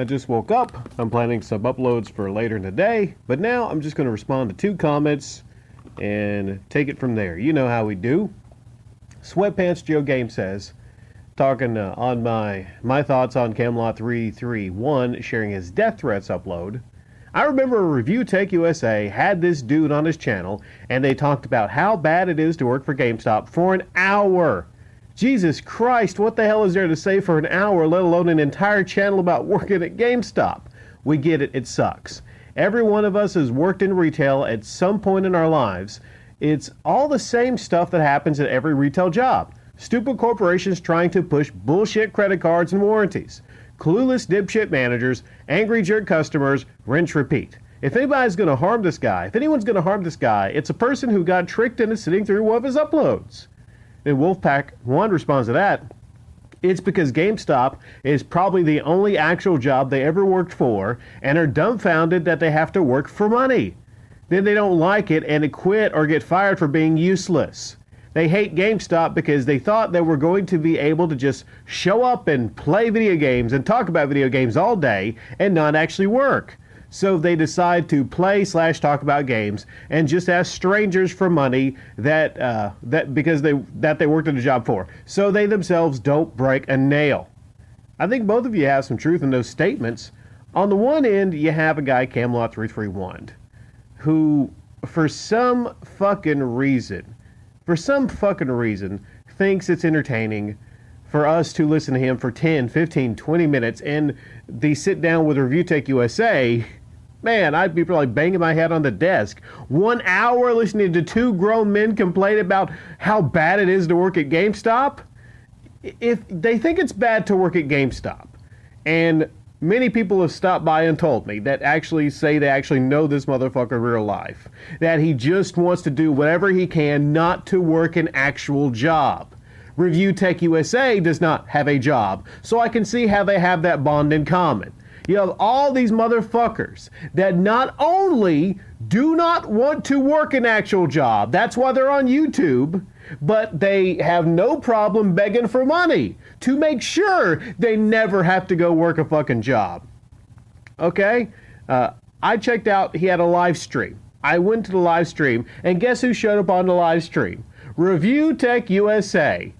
I just woke up. I'm planning some uploads for later in the day, but now I'm just going to respond to 2 comments and take it from there. You know how we do. Sweatpants Joe Game says, talking on my thoughts on Camelot331 sharing his death threats upload. I remember ReviewTechUSA had this dude on his channel, and they talked about how bad it is to work for Gamestop for an hour. Jesus Christ, what the hell is there to say for an hour, let alone an entire channel about working at GameStop? We get it, it sucks. Every one of us has worked in retail at some point in our lives. It's all the same stuff that happens at every retail job. Stupid corporations trying to push bullshit credit cards and warranties. Clueless dipshit managers, angry jerk customers, rinse repeat. If anybody's going to harm this guy, if anyone's going to harm this guy, it's a person who got tricked into sitting through one of his uploads. And Wolfpack1 responds to that. It's because GameStop is probably the only actual job they ever worked for and are dumbfounded that they have to work for money. Then they don't like it and quit or get fired for being useless. They hate GameStop because they thought they were going to be able to just show up and play video games and talk about video games all day and not actually work. So they decide to play/talk about games and just ask strangers for money that they worked at a job for. So they themselves don't break a nail. I think both of you have some truth in those statements. On the one end, you have a guy, Camelot331, who for some fucking reason, thinks it's entertaining for us to listen to him for 10, 15, 20 minutes and the sit down with ReviewTechUSA. Man, I'd be probably banging my head on the desk. 1 hour listening to 2 grown men complain about how bad it is to work at GameStop. If they think it's bad to work at GameStop, and many people have stopped by and told me that actually say they actually know this motherfucker in real life, that he just wants to do whatever he can not to work an actual job. ReviewTechUSA does not have a job, so I can see how they have that bond in common. You have all these motherfuckers that not only do not want to work an actual job, that's why they're on YouTube, but they have no problem begging for money to make sure they never have to go work a fucking job. Okay? I checked out, he had a live stream. I went to the live stream, and guess who showed up on the live stream? ReviewTechUSA.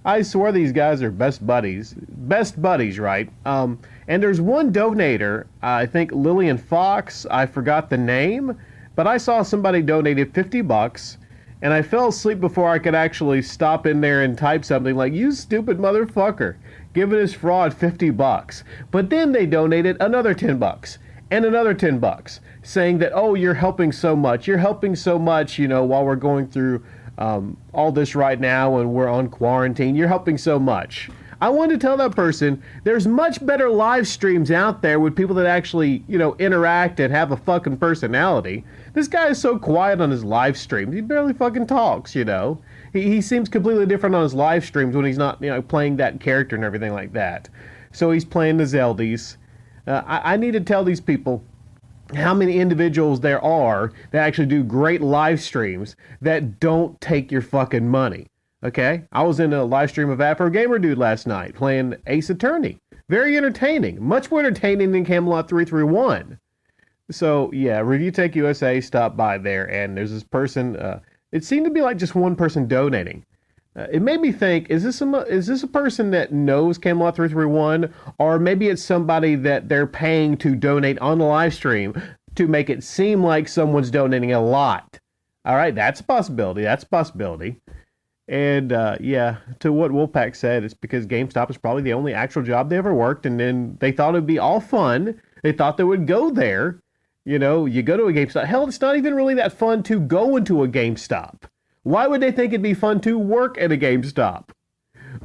I swear these guys are best buddies. Best buddies, right? And there's one donator, I think Lillian Fox, I forgot the name, but I saw somebody donated $50, and I fell asleep before I could actually stop in there and type something like, "You stupid motherfucker, giving this fraud $50. But then they donated another $10 and another $10, saying that, oh, you're helping so much, you know, while we're going through all this right now and we're on quarantine, you're helping so much. I wanted to tell that person, there's much better live streams out there with people that actually, you know, interact and have a fucking personality. This guy is so quiet on his live streams. He barely fucking talks, you know. He seems completely different on his live streams when he's not, you know, playing that character and everything like that. So he's playing the Zeldies. I need to tell these people how many individuals there are that actually do great live streams that don't take your fucking money. Okay? I was in a live stream of Afro Gamer Dude last night playing Ace Attorney. Very entertaining. Much more entertaining than Camelot331. So, yeah, ReviewTechUSA stopped by there, and there's this person, it seemed to be like just one person donating. It made me think, is this a person that knows Camelot331, or maybe it's somebody that they're paying to donate on the live stream to make it seem like someone's donating a lot? All right, that's a possibility. And yeah, to what Wolfpack said, it's because GameStop is probably the only actual job they ever worked, and then they thought it'd be all fun. They thought they would go there. You know, you go to a GameStop. Hell, it's not even really that fun to go into a GameStop. Why would they think it'd be fun to work at a GameStop?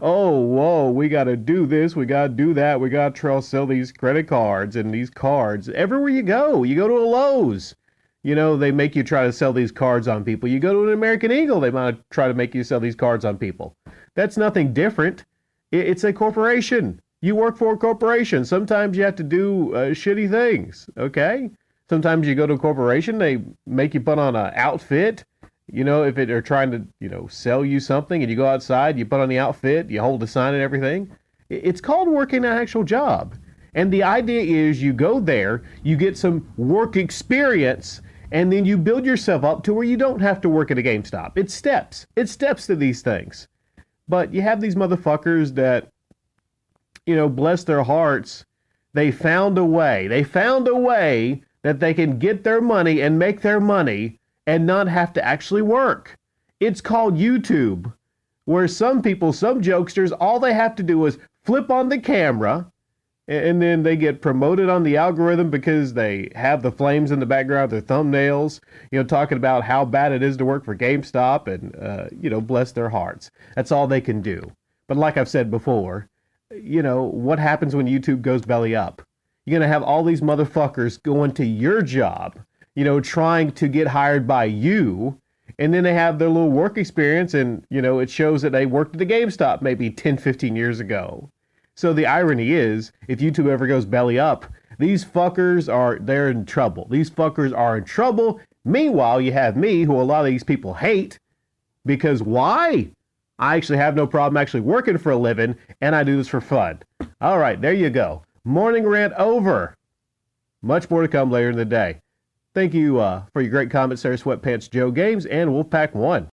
Oh, whoa, we got to do this, we got to do that, we got to sell these credit cards and these cards. Everywhere you go to a Lowe's. You know, they make you try to sell these cards on people. You go to an American Eagle, they might try to make you sell these cards on people. That's nothing different. It's a corporation. You work for a corporation. Sometimes you have to do shitty things, okay? Sometimes you go to a corporation, they make you put on an outfit. You know, if they're trying to, you know, sell you something and you go outside, you put on the outfit, you hold the sign and everything. It's called working an actual job. And the idea is you go there, you get some work experience, and then you build yourself up to where you don't have to work at a GameStop. It's steps. It's steps to these things. But you have these motherfuckers that, bless their hearts, they found a way. They found a way that they can get their money and make their money and not have to actually work. It's called YouTube, where some people, some jokesters, all they have to do is flip on the camera, and then they get promoted on the algorithm because they have the flames in the background, their thumbnails, talking about how bad it is to work for GameStop and, bless their hearts. That's all they can do. But like I've said before, what happens when YouTube goes belly up? You're going to have all these motherfuckers going to your job, trying to get hired by you. And then they have their little work experience and, it shows that they worked at the GameStop maybe 10, 15 years ago. So the irony is, if YouTube ever goes belly up, these fuckers they're in trouble. These fuckers are in trouble. Meanwhile, you have me, who a lot of these people hate, because why? I actually have no problem actually working for a living, and I do this for fun. All right, there you go. Morning rant over. Much more to come later in the day. Thank you for your great comments there, Sweatpants Joe Games and Wolfpack1.